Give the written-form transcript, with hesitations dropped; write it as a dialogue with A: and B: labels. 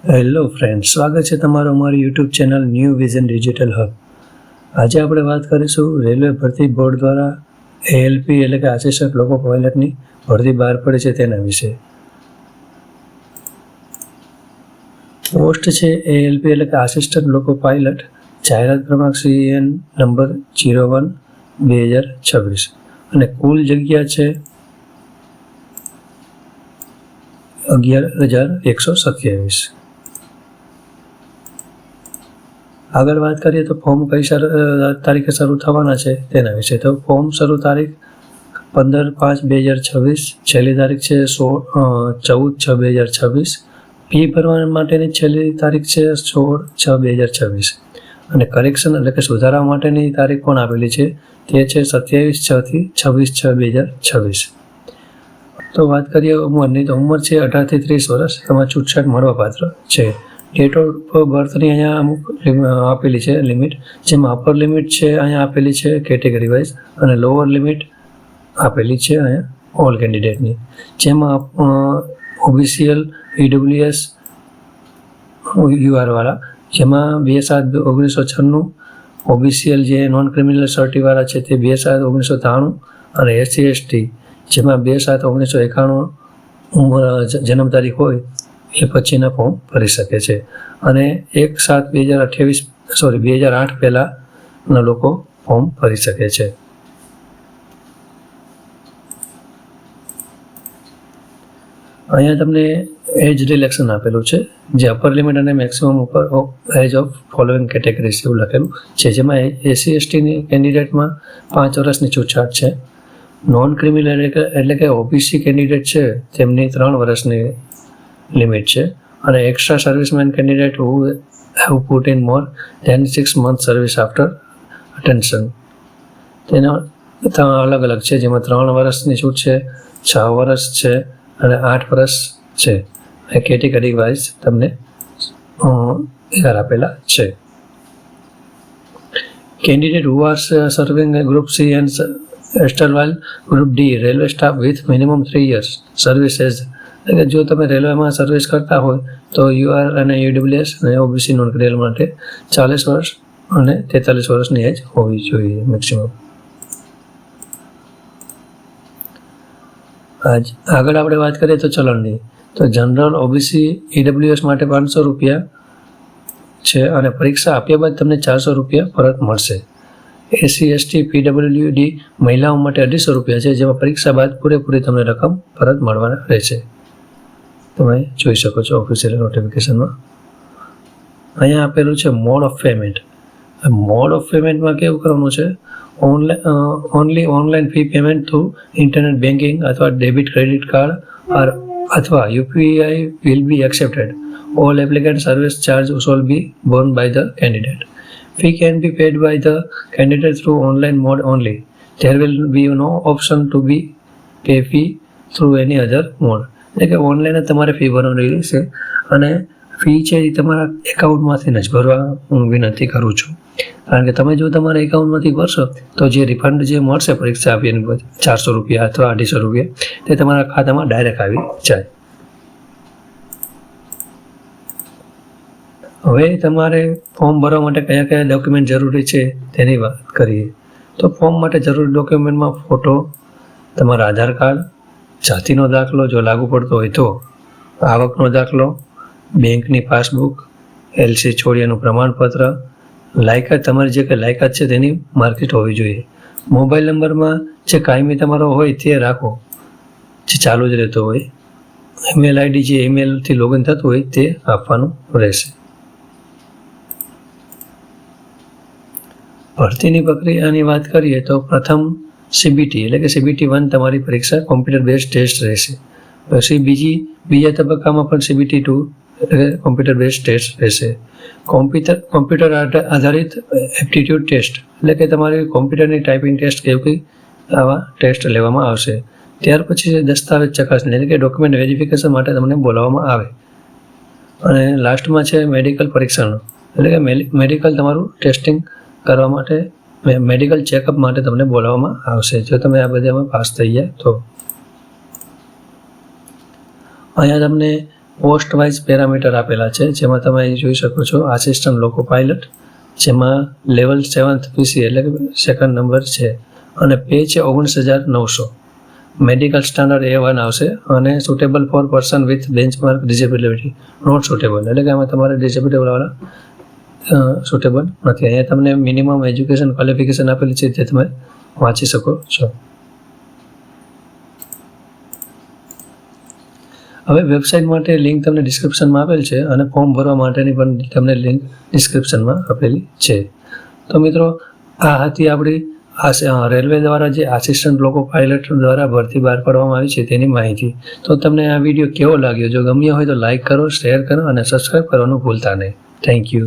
A: Hello friend, સ્વાગત છે તમારું અમારી YouTube channel new vision digital hub. આજે આપણે વાત કરીશું રેલવે ભરતી બોર્ડ દ્વારા એએલપી એટલે કે આસિસ્ટન્ટ લોકો પાયલટની ભરતી બહાર પડી છે તેના વિશે. પોસ્ટ છે એએલપી એટલે કે આસિસ્ટન્ટ લોકો પાયલટ, જાહેરાત ક્રમાંક CN નંબર 01/2026 અને કુલ જગ્યા છે 11,127. આગળ વાત કરીએ તો ફોર્મ કઈ તારીખે શરૂ થવાના છે તેના વિશે. તો ફોર્મ શરૂ તારીખ 15/5/2026, છેલ્લી તારીખ છે 14/6/2026. ફી ભરવા માટેની છેલ્લી તારીખ છે 16/6/2026 અને કરેક્શન એટલે કે સુધારા માટેની તારીખ પણ આપેલી છે, તે છે 27/6 થી 26/6/2026. તો વાત કરીએ ઉંમરની, તો ઉંમર છે 18 થી 30 વર્ષ. તેમાં છૂટછાટ મળવાપાત્ર છે. ડેટ ઓફ બર્થની અહીંયા અમુક આપેલી છે લિમિટ, જેમાં અપર લિમિટ છે અહીંયા આપેલી છે કેટેગરી વાઇઝ અને લોઅર લિમિટ આપેલી છે અહીંયા ઓલ કેન્ડિડેટની, જેમાં OBCL, EWS, UR વાળા જેમાં 2/7/1996, OBCL જે નોન ક્રિમિનલ સર્ટિવાળા છે તે 2/7/1993 અને SC/ST જેમાં 2/7/1991 ઉંમર જન્મ તારીખ હોય એ પછીના ફોર્મ ભરી શકે છે અને 1/7/2008 પહેલાંના લોકો ફોર્મ ભરી શકે છે. અહીંયા તમને એજ રિલેક્શન આપેલું છે, જે અપર લિમિટ અને મેક્સિમમ ઉપર એજ ઓફ ફોલોઈંગ કેટેગરીઝ એવું લખેલું છે, જેમાં SC/STની કેન્ડિડેટમાં 5 વર્ષની છૂટછાટ છે. નોન ક્રિમિનલ એટલે કે OBC કેન્ડિડેટ છે તેમની 3 વર્ષની લિમિટ છે અને extra servicemen candidate who have put in more than 6 months service after attention તેના અલગ અલગ છે, જેમાં 3 વર્ષની છૂટ છે, 6 વર્ષ છે અને 8 વર્ષ છે. એ કેટેગરી વાઇઝ તમને આપેલા છે. Candidate who are serving Group C and erstwhile Group D railway staff with minimum 3 years service as, એટલે જો તમે રેલવેમાં સર્વિસ કરતા હોય તો UR અને EWS અને OBC નોન ક્રિમિનલ માટે 40 વર્ષ અને 43 વર્ષની એજ હોવી જોઈએ મેક્સિમમ. આગળ આપણે વાત કરીએ તો ચલણની, તો જનરલ, OBC, EWS માટે 500 રૂપિયા છે અને પરીક્ષા આપ્યા બાદ તમને 400 રૂપિયા પરત મળશે. SC/ST, PWD મહિલાઓ માટે 250 રૂપિયા છે, જેમાં પરીક્ષા બાદ પૂરેપૂરી તમને રકમ પરત મળવાના રહેશે. તમે જોઈ શકો છો ઓફિશિયલ નોટિફિકેશનમાં. અહીંયા આપેલું છે mode of payment. Mode of પેમેન્ટમાં કેવું કરવાનું છે, only online fee payment through internet banking અથવા ડેબિટ ક્રેડિટ કાર્ડ અથવા UPI will be accepted. All applicant service charge shall be borne by the candidate. Fee can be paid by the candidate through online mode only. There will be no option to be pay fee through any other mode. એટલે કે online જ તમારે fee ભરવાની રહેશે અને fee છે એ તમારા એકાઉન્ટમાંથી જ ભરવા હું વિનંતી કરું છું, કારણ કે તમે જો તમારા એકાઉન્ટમાંથી ભરશો તો જે રિફંડ જે મળશે પરીક્ષા આપીને 400 રૂપિયા અથવા 250 રૂપિયા તે તમારા ખાતામાં ડાયરેક્ટ આવી જાય. હવે તમારે ફોર્મ ભરવા માટે કયા કયા ડોક્યુમેન્ટ જરૂરી છે તેની વાત કરીએ. તો ફોર્મ માટે જરૂરી ડોક્યુમેન્ટમાં ફોટો, તમારા આધાર કાર્ડ, જાતિનો દાખલો જો લાગુ પડતો હોય તો, આવકનો દાખલો, બેંકની પાસબુક, LC છોડિયાનું પ્રમાણપત્ર, લાયકાત, તમારી જે કંઈ લાયકાત છે તેની માર્કશીટ હોવી જોઈએ. મોબાઈલ નંબરમાં જે કાયમી તમારો હોય તે રાખો, જે ચાલુ જ રહેતો હોય. ઈમેલ ID જે ઈમેલથી લોગિન થતું હોય તે આપવાનું રહેશે. ભરતીની પ્રક્રિયાની વાત કરીએ તો પ્રથમ CBT એટલે કે CBT 1 તમારી પરીક્ષા કોમ્પ્યુટર બેઝ ટેસ્ટ રહેશે. પછી બીજા તબક્કામાં પણ CBT 2 એટલે કોમ્પ્યુટર બેઝ ટેસ્ટ રહેશે. કોમ્પ્યુટર આધારિત એપ્ટિટ્યૂડ ટેસ્ટ એટલે કે તમારી કોમ્પ્યુટરની ટાઈપિંગ ટેસ્ટ કે એવું કંઈ આવા ટેસ્ટ લેવામાં આવશે. ત્યાર પછી દસ્તાવેજ ચકાસણી એટલે કે ડોક્યુમેન્ટ વેરિફિકેશન માટે તમને બોલાવવામાં આવે અને લાસ્ટમાં છે મેડિકલ પરીક્ષણ એટલે કે મેડિકલ તમારું ટેસ્ટિંગ કરવા માટે, મેડિકલ ચેકઅપ માટે તમને બોલાવવામાં આવશે જો તમે આ બધામાં પાસ થઈ ગયા તો. અહીંયા તમને પોસ્ટ વાઇઝ પેરામીટર આપેલા છે, જેમાં તમે અહીં જોઈ શકો છો આસિસ્ટન્ટ લોકો પાયલટ, જેમાં લેવલ 7th PC એટલે કે સેકન્ડ નંબર છે અને પે છે 19,900. મેડિકલ સ્ટાન્ડર્ડ A1 આવશે અને suitable for person with benchmark disability not suitable, એટલે કે આમાં તમારે ડિસેબિલિટીવાળા સુટેબલ નથી. અહીંયા તમને મિનિમમ એજ્યુકેશન ક્વોલિફિકેશન આપેલી છે, તે તમે વાંચી શકો છો. હવે વેબસાઇટ માટે લિંક તમને ડિસ્ક્રિપ્શનમાં આપેલ છે અને ફોર્મ ભરવા માટેની પણ તમને લિંક ડિસ્ક્રિપ્શનમાં આપેલી છે. તો મિત્રો, આ હતી આપણી રેલવે દ્વારા જે આસિસ્ટન્ટ લોકો પાયલટ દ્વારા ભરતી બહાર પાડવામાં આવી છે તેની માહિતી. તો તમને આ વિડીયો કેવો લાગ્યો? જો ગમ્યો હોય તો લાઇક કરો, શેર કરો અને સબસ્ક્રાઈબ કરવાનું ભૂલતા નહીં. Thank you.